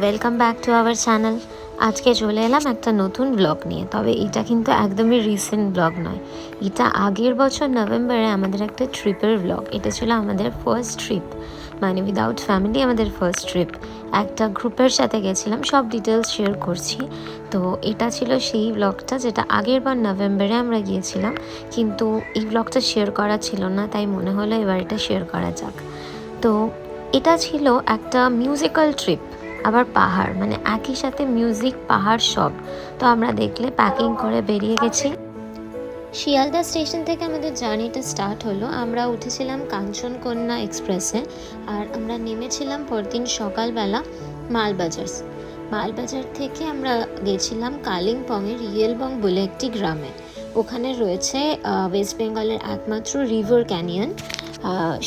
Welcome back to our channel. আজকে চলে এলাম একটা নতুন ব্লগ নিয়ে। তবে এটা কিন্তু একদমই রিসেন্ট ব্লগ নয়, এটা আগের বছর নভেম্বরে আমাদের একটা ট্রিপের ব্লগ। এটা ছিল আমাদের ফার্স্ট ট্রিপ, মানে উইদাউট ফ্যামিলি আমাদের ফার্স্ট ট্রিপ। একটা গ্রুপের সাথে গেছিলাম, সব ডিটেলস শেয়ার করছি। তো এটা ছিল সেই ব্লগটা যেটা আগের বার নভেম্বরে আমরা গিয়েছিলাম, কিন্তু এই ব্লগটা শেয়ার করা ছিল না, তাই মনে হলো এবার এটা শেয়ার করা যাক। তো এটা ছিল একটা মিউজিক্যাল ট্রিপ, আবার পাহাড়, মানে একই সাথে মিউজিক পাহাড় সব। তো আমরা দেখলে প্যাকিং করে বেরিয়ে গেছি। শিয়ালদা স্টেশন থেকে আমাদের জার্নিটা স্টার্ট হলো। আমরা উঠেছিলাম কাঞ্চনকন্যা এক্সপ্রেসে, আর আমরা নেমেছিলাম পরদিন সকালবেলা মালবাজার। মালবাজার থেকে আমরা গেছিলাম কালিম্পংয়ের রিয়েলবং বলে একটি গ্রামে। ওখানে রয়েছে ওয়েস্ট বেঙ্গলের একমাত্র রিভার ক্যানিয়ন।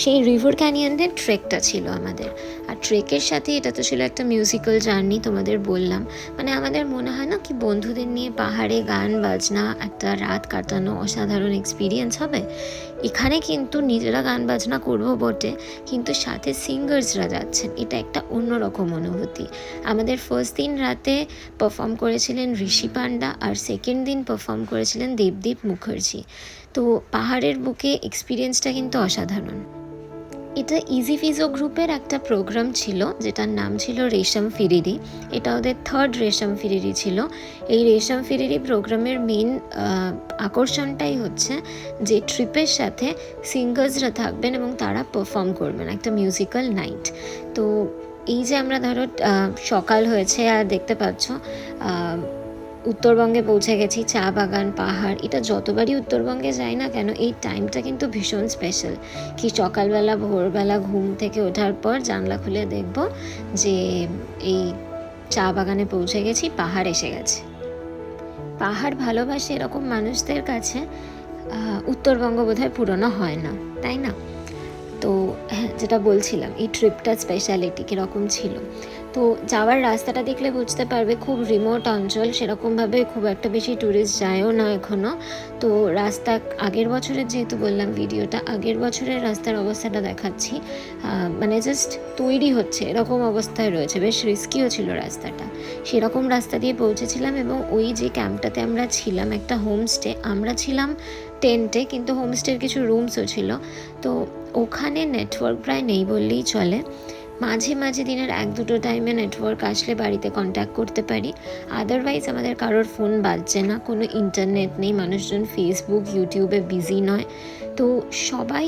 সেই রিভার ক্যানিয়নের ট্রেকটা ছিল আমাদের। আর ট্রেকের সাথে এটা তো ছিল একটা মিউজিক্যাল জার্নি, তোমাদের বললাম। মানে আমাদের মনে হয় না কি বন্ধুদের নিয়ে পাহাড়ে গান বাজনা একটা রাত কাটানো অসাধারণ এক্সপিরিয়েন্স হবে। এখানে কিন্তু নিজেরা গান বাজনা করবো বটে, কিন্তু সাথে সিঙ্গার্সরা যাচ্ছেন, এটা একটা অন্যরকম অনুভূতি। আমাদের ফার্স্ট দিন রাতে পারফর্ম করেছিলেন ঋষি পান্ডা, আর সেকেন্ড দিন পারফর্ম করেছিলেন দেবদীপ মুখার্জি। তো পাহাড়ের বুকে এক্সপিরিয়েন্সটা কিন্তু অসাধারণ। এটা ইজি ফিজো গ্রুপের একটা প্রোগ্রাম ছিল, যেটার নাম ছিল রেশম ফিরিরি। এটা ওদের থার্ড রেশম ফিরিরি ছিল। এই রেশম ফিরিরি প্রোগ্রামের মেন আকর্ষণটাই হচ্ছে যে ট্রিপের সাথে সিঙ্গার্সরা থাকবেন এবং তারা পারফর্ম করবেন একটা মিউজিক্যাল নাইট। তো এই যে আমরা ধরো সকাল হয়েছে আর দেখতে পাচ্ছ উত্তরবঙ্গে পৌঁছে গেছি, চা বাগান পাহাড়। এটা যতবারই উত্তরবঙ্গে যাই না কেন, এই টাইমটা কিন্তু ভীষণ স্পেশাল। কি সকালবেলা ভোরবেলা ঘুম থেকে ওঠার পর জানলা খুলে দেখব যে এই চা বাগানে পৌঁছে গেছি, পাহাড় এসে গেছে। পাহাড় ভালোবাসে এরকম মানুষদের কাছে উত্তরবঙ্গ বোধহয় পুরনো হয় না, তাই না? তো হ্যাঁ, যেটা বলছিলাম এই ট্রিপটার স্পেশালিটি কীরকম ছিল। তো যাওয়ার রাস্তাটা দেখলে বুঝতে পারবে, খুব রিমোট অঞ্চল, সেরকমভাবে খুব একটা বেশি ট্যুরিস্ট যায়ও না এখনও। তো রাস্তা আগের বছরের, যেহেতু বললাম ভিডিওটা আগের বছরের রাস্তার অবস্থাটা দেখাচ্ছি, মানে জাস্ট তৈরি হচ্ছে এরকম অবস্থায় রয়েছে, বেশ রিস্কিও ছিল রাস্তাটা। সেরকম রাস্তা দিয়ে পৌঁছেছিলাম, এবং ওই যে ক্যাম্পটাতে আমরা ছিলাম, একটা হোমস্টে, আমরা ছিলাম টেন্টে, কিন্তু হোমস্টের কিছু রুমসও ছিল। তো ওখানে নেটওয়ার্ক প্রায় নেই বললেই চলে। মাঝে মাঝে দিনের 1-2 টাইমে নেটওয়ার্ক আসলে বাড়িতে কন্ট্যাক্ট করতে পারি, আদারওয়াইজ আমাদের কারোর ফোন বাজছে না, কোনো ইন্টারনেট নেই, মানুষজন ফেসবুক ইউটিউবে বিজি নয়। তো সবাই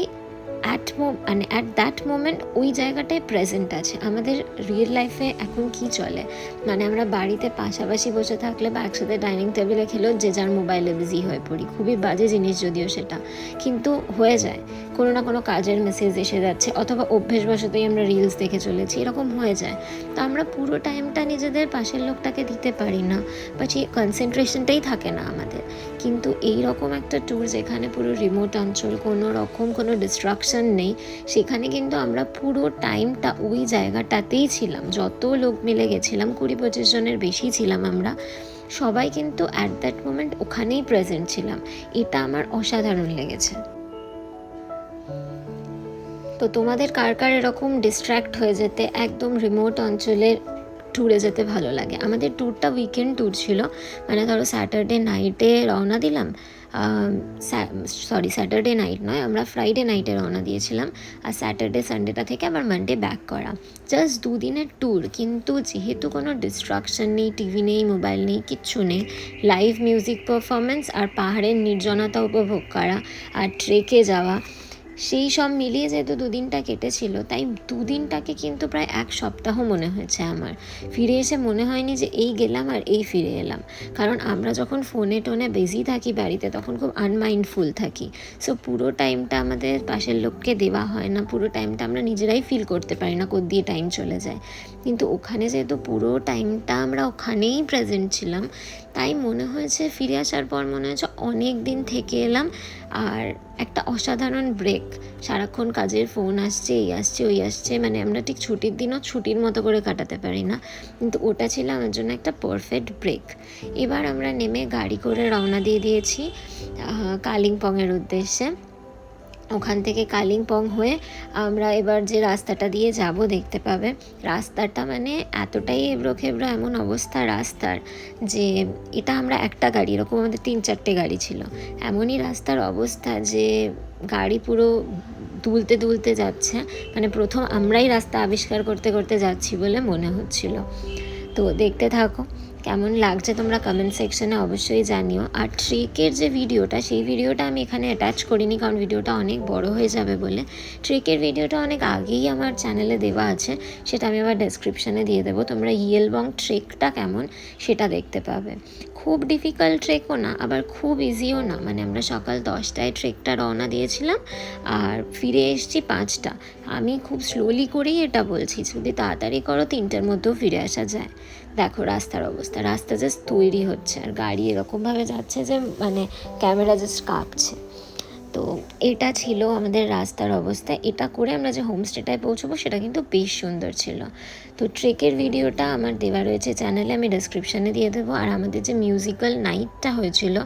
অ্যাট দ্যাট মোমেন্ট ওই জায়গাটায় প্রেজেন্ট আছে। আমাদের রিয়েল লাইফে এখন কি চলে, মানে আমরা বাড়িতে পাশাপাশি বসে থাকলে বা একসাথে ডাইনিং টেবিলে খেলেও যে যার মোবাইলে বিজি হয়ে পড়ি, খুবই বাজে জিনিস যদিও সেটা, কিন্তু হয়ে যায়। কোনো না কোনো কাজের মেসেজ এসে যাচ্ছে, অথবা অভ্যেসবশতই আমরা রিলস দেখে চলেছি, এরকম হয়ে যায়। তো আমরা পুরো টাইমটা নিজেদের পাশের লোকটাকে দিতে পারি না, বা সেই কনসেন্ট্রেশনটাই থাকে না আমাদের। কিন্তু এই রকম একটা ট্যুর যেখানে পুরো রিমোট অঞ্চল, কোনো রকম কোনো ডিস্ট্রাকশন নেই, সেখানে কিন্তু আমরা পুরো টাইমটা ওই জায়গাটাতেই ছিলাম। যত লোক মিলে গেছিলাম, 20-25 জনের বেশি ছিলাম আমরা, সবাই কিন্তু অ্যাট দ্যাট মোমেন্ট ওখানেই প্রেজেন্ট ছিলাম। এটা আমার অসাধারণ লেগেছে। তো তোমাদের কার কার এরকম ডিস্ট্র্যাক্ট হয়ে যেতে একদম রিমোট অঞ্চলের ট্যুরে যেতে ভালো লাগে? আমাদের ট্যুরটা উইকেন্ড ট্যুর ছিল, মানে ধরো স্যাটারডে নাইটে রওনা দিলাম, স্যাটারডে নাইট নয়, আমরা ফ্রাইডে নাইটে রওনা দিয়েছিলাম, আর স্যাটারডে সানডেটা থেকে আবার মানডে ব্যাক করা। জাস্ট 2 দিনের ট্যুর, কিন্তু যেহেতু কোনো ডিস্ট্রাকশন নেই, টিভি নেই, মোবাইল নেই, কিচ্ছু নেই, লাইভ মিউজিক পারফরমেন্স আর পাহাড়ের নির্জনতা উপভোগ করা আর ট্রেকে যাওয়া, সেই সব মিলিয়ে যেহেতু 2 দিনটা কেটেছিল, তাই 2 দিনটাকে কিন্তু প্রায় 1 সপ্তাহ মনে হয়েছে আমার। ফিরে এসে মনে হয়নি যে এই গেলাম আর এই ফিরে এলাম, কারণ আমরা যখন ফোনে টোনে বিজি থাকি বাড়িতে, তখন খুব আনমাইন্ডফুল থাকি। সো পুরো টাইমটা আমাদের পাশের লোককে দেওয়া হয় না, পুরো টাইমটা আমরা নিজেরাই ফিল করতে পারি না কোথা দিয়ে টাইম চলে যায়। কিন্তু ওখানে যেহেতু পুরো টাইমটা আমরা ওখানেই প্রেজেন্ট ছিলাম, তাই মনে হয়েছে ফিরে আসার পর মনে হয়েছে অনেক দিন থেকে এলাম। আর একটা অসাধারণ ব্রেক, সারাক্ষণ কাজের ফোন আসছে, এই আসছে ওই আসছে, মানে আমরা ঠিক ছুটির দিনও ছুটির মতো করে কাটাতে পারি না, কিন্তু ওটা ছিল আমার জন্য একটা পারফেক্ট ব্রেক। এবার আমরা নেমে গাড়ি করে রওনা দিয়ে দিয়েছি কালিম্পংয়ের উদ্দেশ্যে। ওখান থেকে কালিম্পং হয়ে আমরা এবার যে রাস্তাটা দিয়ে যাব দেখতে পাবে। রাস্তাটা মানে এতটাই এবড়ো খেবড়ো এমন অবস্থা রাস্তার যে এটা আমরা একটা গাড়ি, এরকম আমাদের 3-4টে গাড়ি ছিল, এমনই রাস্তার অবস্থা যে গাড়ি পুরো দুলতে দুলতে যাচ্ছে, মানে প্রথম আমরাই রাস্তা আবিষ্কার করতে করতে যাচ্ছি বলে মনে হচ্ছিল। তো দেখতে থাকো, কেমন লাগছে তোমরা কমেন্ট সেকশনে অবশ্যই জানিও। আর ট্রেকের যে ভিডিওটা, সেই ভিডিওটা আমি এখানে অ্যাটাচ করিনি, কারণ ভিডিওটা অনেক বড় হয়ে যাবে বলে। ট্রেকের ভিডিওটা অনেক আগেই আমার চ্যানেলে দেওয়া আছে, সেটা আমি আবার ডেসক্রিপশানে দিয়ে দেবো। তোমরা ইয়েলবং ট্রেকটা কেমন সেটা দেখতে পাবে। খুব ডিফিকাল্ট ট্রেকও না, আবার খুব ইজিও না। মানে আমরা সকাল 10টায় ট্রেকটা রওনা দিয়েছিলাম আর ফিরে এসেছি 5টা। আমি খুব স্লোলি করেই এটা বলছি, যদি তাড়াতাড়ি করো 3টার মধ্যেও ফিরে আসা যায়। দেখো রাস্তার অবস্থা, রাস্তা জাস্ট তৈরি হচ্ছে আর গাড়ি এরকমভাবে যাচ্ছে যে মানে ক্যামেরা জাস্ট কাঁপছে। তো এটা ছিল আমাদের রাস্তার অবস্থা। এটা করে আমরা যে হোমস্টেটায় পৌঁছবো সেটা কিন্তু বেশ সুন্দর ছিল। তো ট্রেকের ভিডিওটা আমার দেওয়া রয়েছে চ্যানেলে, আমি ডেসক্রিপশানে দিয়ে দেবো। আর আমাদের যে মিউজিক্যাল নাইটটা হয়েছিল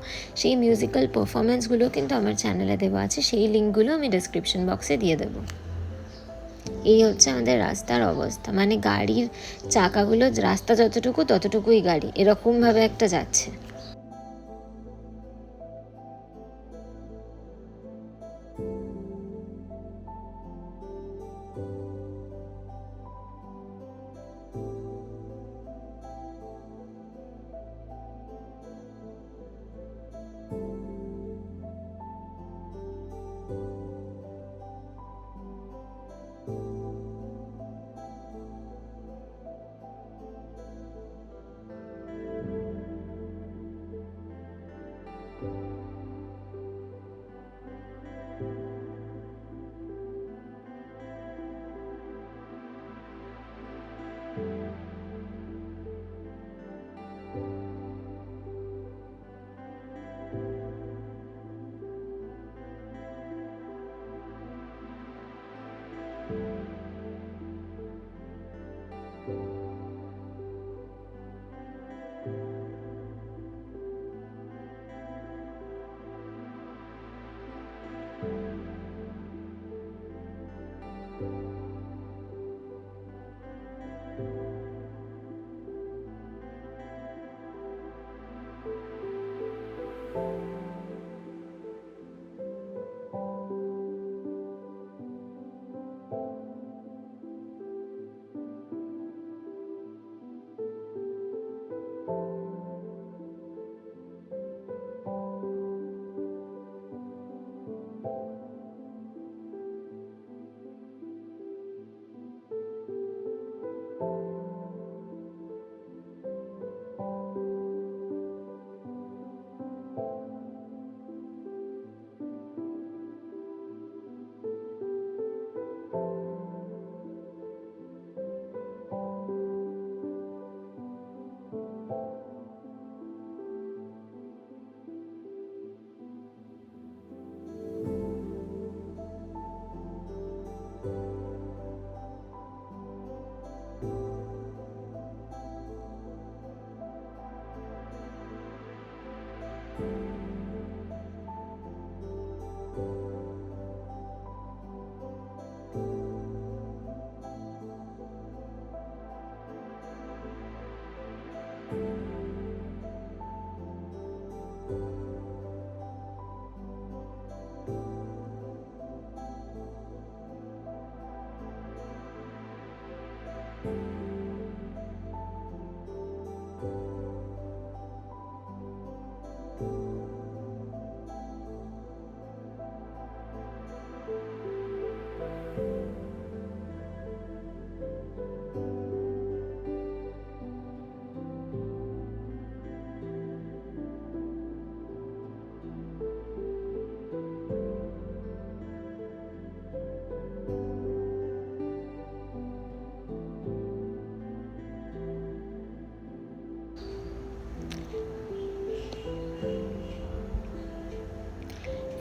সেই মিউজিক্যাল পারফরমেন্সগুলো কিন্তু আমার চ্যানেলে দেওয়া আছে, সেই লিঙ্কগুলো আমি ডেসক্রিপশন বক্সে দিয়ে দেবো। এই হচ্ছে আমাদের রাস্তার অবস্থা, মানে গাড়ির চাকাগুলো রাস্তা যতটুকু ততটুকুই গাড়ি এরকমভাবে একটা যাচ্ছে।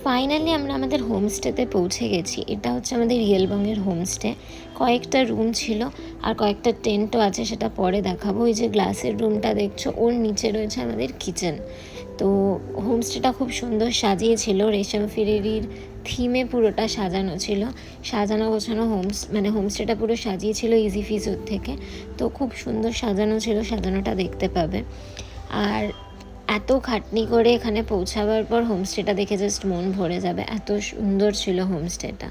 ফাইনালি আমরা আমাদের হোমস্টেতে পৌঁছে গেছি। এটা হচ্ছে আমাদের ইয়েলবংয়ের হোমস্টে। কয়েকটা রুম ছিল আর কয়েকটা টেন্টও আছে, সেটা পরে দেখাবো। ওই যে গ্লাসের রুমটা দেখছো, ওর নিচে রয়েছে আমাদের কিচেন। তো হোমস্টেটা খুব সুন্দর সাজিয়েছিল, রেশম ফিরির থিমে পুরোটা সাজানো ছিল, সাজানো গোছানো হোমস্টেটা পুরো সাজিয়েছিল ইজি ফিজোর থেকে। তো খুব সুন্দর সাজানো ছিল, সাজানোটা দেখতে পাবে। আর এত খাটনি করে এখানে পৌঁছাবার পর হোমস্টেটা দেখে জাস্ট মন ভরে যাবে, এত সুন্দর ছিল হোমস্টেটা।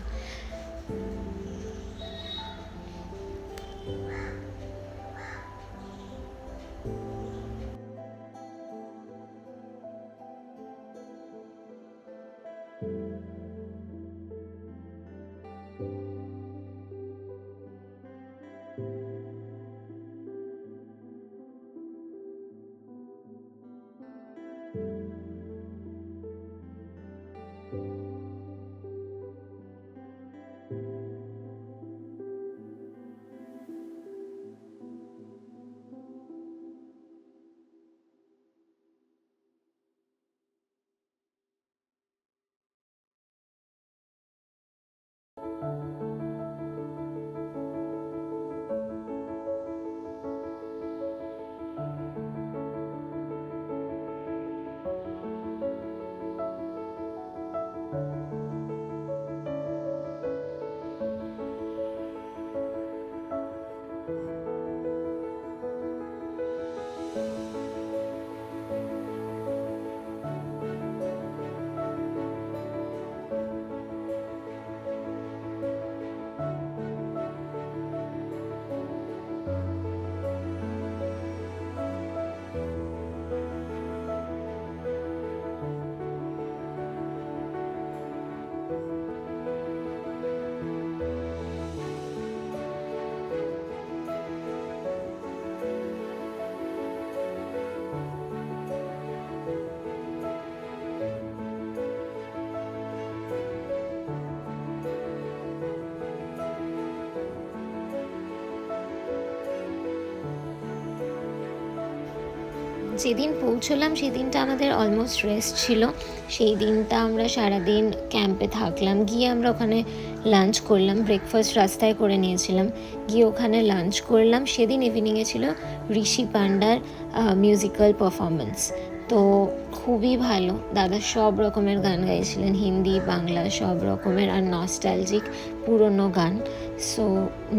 যেদিন পৌঁছলাম সেদিনটা আমাদের অলমোস্ট রেস্ট ছিল। সেই দিনটা আমরা সারাদিন ক্যাম্পে থাকলাম, গিয়ে আমরা ওখানে লাঞ্চ করলাম, ব্রেকফাস্ট রাস্তায় করে নিয়েছিলাম, গিয়ে ওখানে লাঞ্চ করলাম। সেদিন ইভিনিংয়ে ছিল ঋষি পান্ডার মিউজিক্যাল পারফরমেন্স। তো খুবই ভালো, দাদা সব রকমের গান গাইছিলেন, হিন্দি বাংলা সব রকমের, আর নস্টালজিক পুরনো গান। সো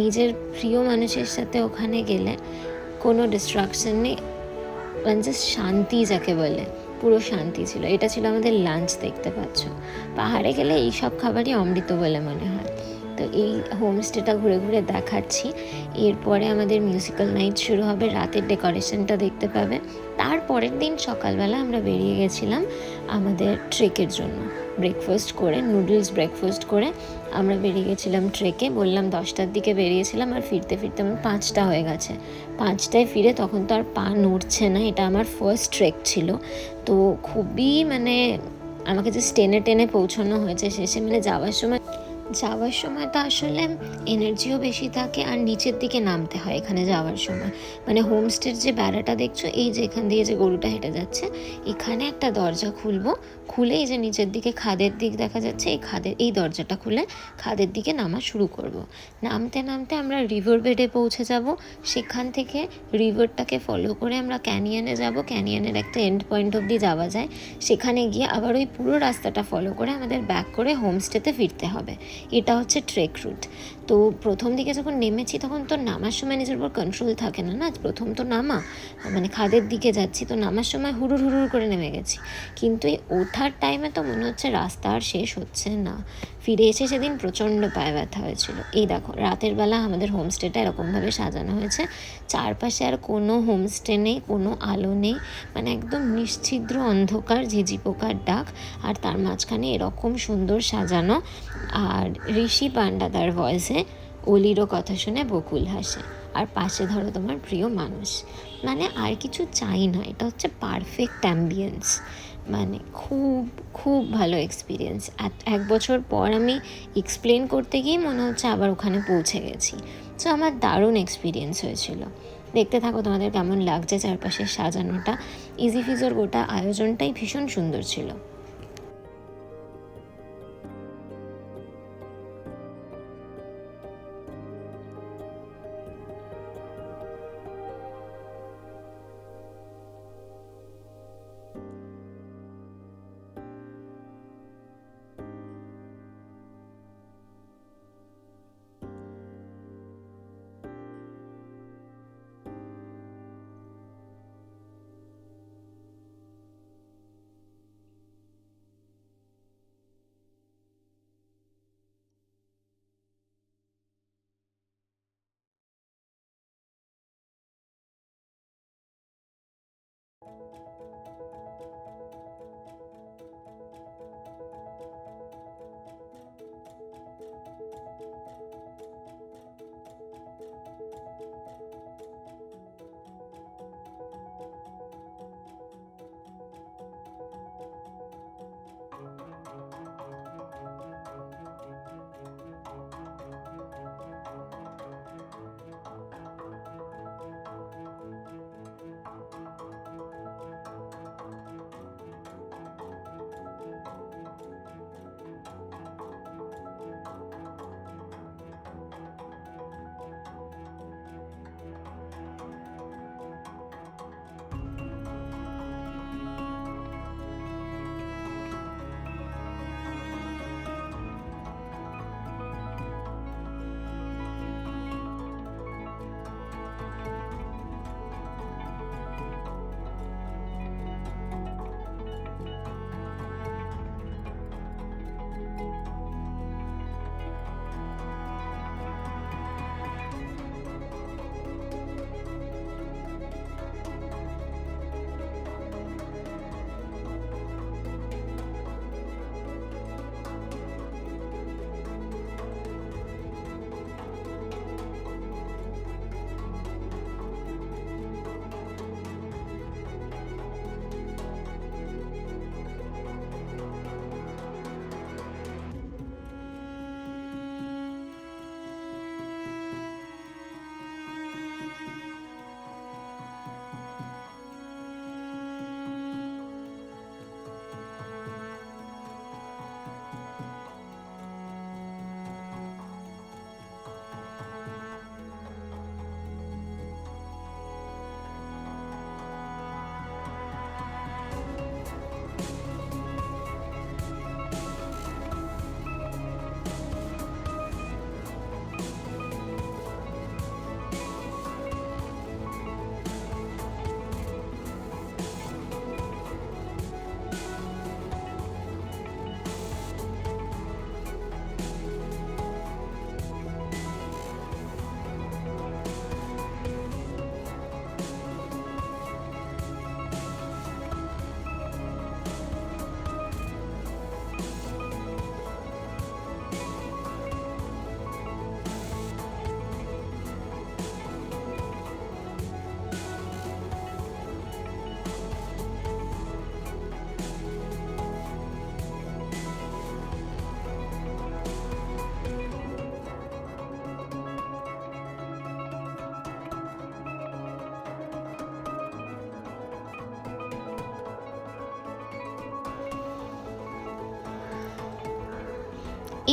নিজের প্রিয় মানুষের সাথে ওখানে গেলে কোনো ডিস্ট্রাকশন নেই, মানে জাস্ট শান্তি যাকে বলে, পুরো শান্তি ছিল। এটা ছিল আমাদের লাঞ্চ, দেখতে পাচ্ছ। পাহাড়ে গেলে এই সব খাবারই অমৃত বলে মনে হয়। তো এই হোমস্টেটা ঘুরে ঘুরে দেখাচ্ছি। এরপরে আমাদের মিউজিক্যাল নাইট শুরু হবে, রাতের ডেকোরেশনটা দেখতে পাবে। তারপরের দিন সকালবেলা আমরা বেরিয়ে গেছিলাম আমাদের ট্রেকের জন্য। ব্রেকফাস্ট করে, নুডলস ব্রেকফাস্ট করে আমরা বেরিয়ে গেছিলাম ট্রেকে। বললাম 10টার দিকে বেরিয়েছিলাম, আর ফিরতে ফিরতে আমার 5টা হয়ে গেছে। 5টায় ফিরে তখন তো আর পা নড়ছে না, এটা আমার ফার্স্ট ট্রেক ছিল। তো খুবই মানে আমাকে যে টেনে টেনে পৌঁছানো হয়েছে শেষে, মানে যাওয়ার সময় তো আসলে এনার্জিও বেশি থাকে, আর নিচের দিকে নামতে হয় এখানে যাওয়ার সময়। মানে হোমস্টের যে বেড়াটা দেখছো, এই যে এখান দিয়ে যে গরুটা হেঁটে যাচ্ছে, এখানে একটা দরজা খুলবো, খুলে এই যে নিচের দিকে খাদের দিক দেখা যাচ্ছে, এই দরজাটা খুলে খাদের দিকে নামা শুরু করব। নামতে নামতে আমরা রিভার বেডে পৌঁছে যাব। সেখান থেকে রিভারটাকে ফলো করে আমরা ক্যানিয়নে যাব। ক্যানিয়নের একটা এন্ড পয়েন্ট অবধি যাওয়া যায়। সেখানে গিয়ে আবার ওই পুরো রাস্তাটা ফলো করে আমাদের ব্যাক করে হোমস্টেতে ফিরতে হবে। এটা হচ্ছে ট্রেক রুট। তো প্রথম দিকে যখন নেমেছি তখন তো নামার সময় নিজের উপর কন্ট্রোল থাকে না, না প্রথম তো নামা, মানে খাদের দিকে যাচ্ছি, তো নামার সময় হুড়ুর হুড়ুর করে নেমে গেছি। কিন্তু এই ওঠার টাইমে তো মনে হচ্ছে রাস্তা আর শেষ হচ্ছে না। ফিরে এসে সেদিন প্রচণ্ড পায়ে ব্যথা হয়েছিল। এই দেখো, রাতের বেলা আমাদের হোমস্টেটা এরকমভাবে সাজানো হয়েছে। চারপাশে আর কোনো হোমস্টে নেই, কোনো আলো নেই, মানে একদম নিশ্ছিদ্র অন্ধকার, ঝিঝি পোকার ডাক, আর তার মাঝখানে এরকম সুন্দর সাজানো। আর ঋষি পান্ডাদার ভয়েসে অলিরও কথা শুনে বকুল হাসে, আর পাশে ধরো তোমার প্রিয় মানুষ। মানে আর কিছু চাই না, এটা হচ্ছে পারফেক্ট অ্যাম্বিয়েন্স। মানে খুব খুব ভালো এক্সপিরিয়েন্স। 1 বছর পর আমি এক্সপ্লেন করতে গিয়ে মনে হচ্ছে আবার ওখানে পৌঁছে গেছি। সো আমার দারুণ এক্সপিরিয়েন্স হয়েছিল। দেখতে থাকো তোমাদের কেমন লাগছে চারপাশের সাজানোটা। ইজি ফিজোর গোটা আয়োজনটাই ভীষণ সুন্দর ছিল।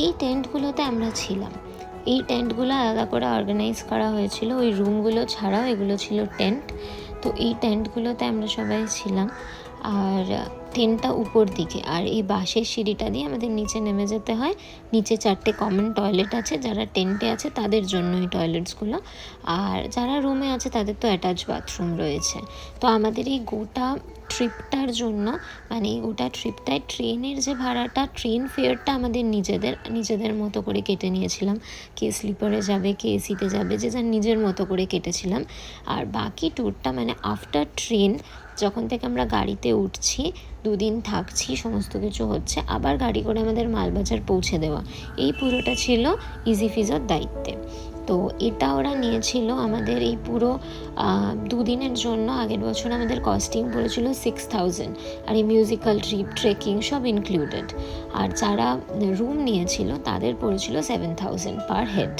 এই টেন্টগুলোতে আমরা ছিলাম। এই টেন্টগুলো আলাদা করে অর্গানাইজ করা হয়েছিল, ওই রুমগুলো ছাড়াও এগুলো ছিল টেন্ট। তো এই টেন্টগুলোতে আমরা সবাই ছিলাম। আর টেন্টটা উপর দিকে, আর এই বাঁশের সিঁড়িটা দিয়ে আমাদের নিচে নেমে যেতে হয়। নিচে 4টে কমন টয়লেট আছে, যারা টেন্টে আছে তাদের জন্য এই টয়লেটসগুলো, আর যারা রুমে আছে তাদের তো অ্যাটাচ বাথরুম রয়েছে। তো আমাদের এই গোটা ট্রিপটার জন্য, মানে এই গোটা ট্রিপটায় ট্রেনের যে ভাড়াটা, ট্রেন ফেয়ারটা আমাদের নিজেদের মতো করে কেটে নিয়েছিলাম। কে স্লিপারে যাবে, কে এসিতে যাবে, যে যার নিজের মতো করে কেটেছিলাম। আর বাকি ট্যুরটা মানে আফটার ট্রেন, যখন থেকে আমরা গাড়িতে উঠছি, 2 দিন থাকছি, সমস্ত কিছু হচ্ছে, আবার গাড়ি করে আমাদের মালবাজার পৌঁছে দেওয়া, এই পুরোটা ছিল ইজি ফিজোর দায়িত্বে। তো এটা ওরা নিয়েছিল আমাদের এই পুরো 2 দিনের জন্য। আগের বছর আমাদের কস্টিং পড়েছিল 6000, আর এই মিউজিক্যাল ট্রিপ, ট্রেকিং সব ইনক্লুডেড। আর যারা রুম নিয়েছিল তাদের পড়েছিল 7000 পার হেড।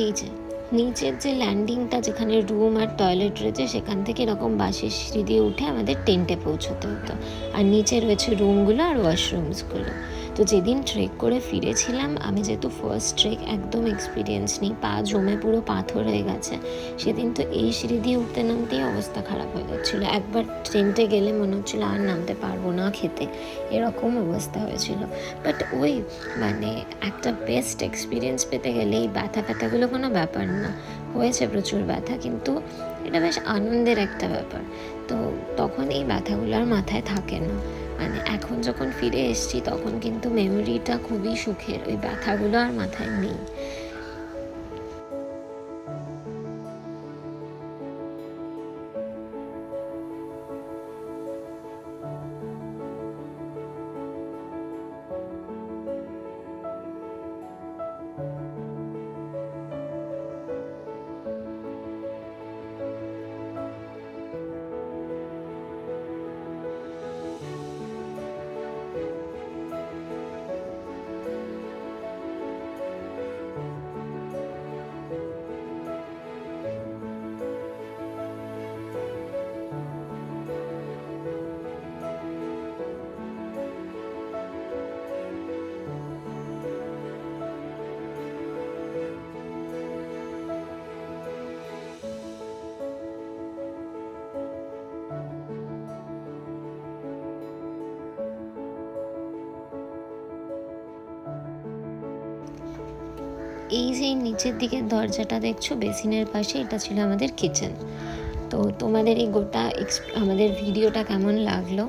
এই যে নিচের যে ল্যান্ডিংটা, যেখানে রুম আর টয়লেট রয়েছে, সেখান থেকে এরকম বাঁশের সিঁড়ি দিয়ে উঠে আমাদের টেন্টে পৌঁছতে হতো। আর নিচে রয়েছে রুমগুলো আর ওয়াশরুমসগুলো। তো যেদিন ট্রেক করে ফিরেছিলাম, আমি যেহেতু ফার্স্ট ট্রেক, একদম এক্সপিরিয়েন্স নেই, পা জমে পুরো পাথর হয়ে গেছে, সেদিন তো এই সিঁড়ি দিয়ে উঠতে নামতেই অবস্থা খারাপ হয়ে যাচ্ছিলো। একবার টেন্টে গেলে মনে হচ্ছিলো আর নামতে পারবো না, খেতে, এরকম অবস্থা হয়েছিল। বাট ওই মানে একটা বেস্ট এক্সপিরিয়েন্স পেতে গেলে এই ব্যথাগুলো কোনো ব্যাপার না। হয়েছে প্রচুর ব্যথা, কিন্তু এটা বেশ আনন্দের একটা ব্যাপার। তো তখন এই ব্যথাগুলো আর মাথায় থাকে না। মানে এখন যখন ফিরে এসেছি তখন কিন্তু মেমোরিটা খুবই সুখের, ওই ব্যথাগুলো আর মাথায় নেই। এই যে নিচের দিকের দরজাটা দেখছো বেসিনের পাশে, এটা ছিল আমাদের কিচেন। তো তোমাদের এই গোটা আমাদের ভিডিওটা কেমন লাগলো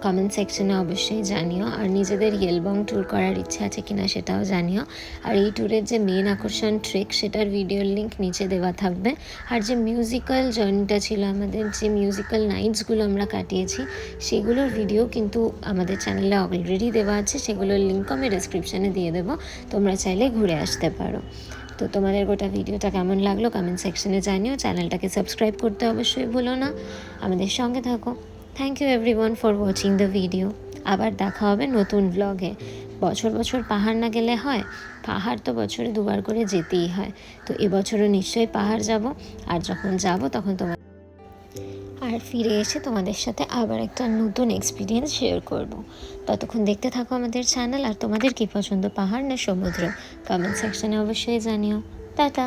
কমেন্ট সেকশনে অবশ্যই জানিও। আর নিজেদের ইয়েলবং ট্যুর করার ইচ্ছা আছে কিনা সেটাও জানিও। আর এই ট্যুরের যে মেন আকর্ষণ ট্রেক, সেটার ভিডিওর লিঙ্ক নিচে দেওয়া থাকবে। আর যে মিউজিক্যাল জার্নিটা ছিল, আমাদের যে মিউজিক্যাল নাইটসগুলো আমরা কাটিয়েছি, সেগুলোর ভিডিও কিন্তু আমাদের চ্যানেলে অলরেডি দেওয়া আছে, সেগুলোর লিঙ্ক আমি ডেসক্রিপশানে দিয়ে দেবো, তোমরা চাইলে ঘুরে আসতে পারো। তো তোমাদের গোটা ভিডিওটা কেমন লাগলো কমেন্ট সেকশনে জানিও। চ্যানেলটাকে সাবস্ক্রাইব করতে অবশ্যই ভুলো না, আমাদের সঙ্গে থাকো। Thank you everyone for watching the video. আবার দেখা হবে নতুন ব্লগে। বছর বছর পাহাড় না গেলে হয়? পাহাড় তো বছরে 2বার করে যেতেই হয়। তো এবছরও নিশ্চয়ই পাহাড় যাব, আর যখন যাব তখন আর ফিরে এসে তোমাদের সাথে আবার একটা নতুন এক্সপিরিয়েন্স শেয়ার করব। ততক্ষণ দেখতে থাকো আমাদের চ্যানেল। আর তোমাদের কী পছন্দ, পাহাড় না সমুদ্র? কমেন্ট সেকশনে অবশ্যই জানিও। টাটা।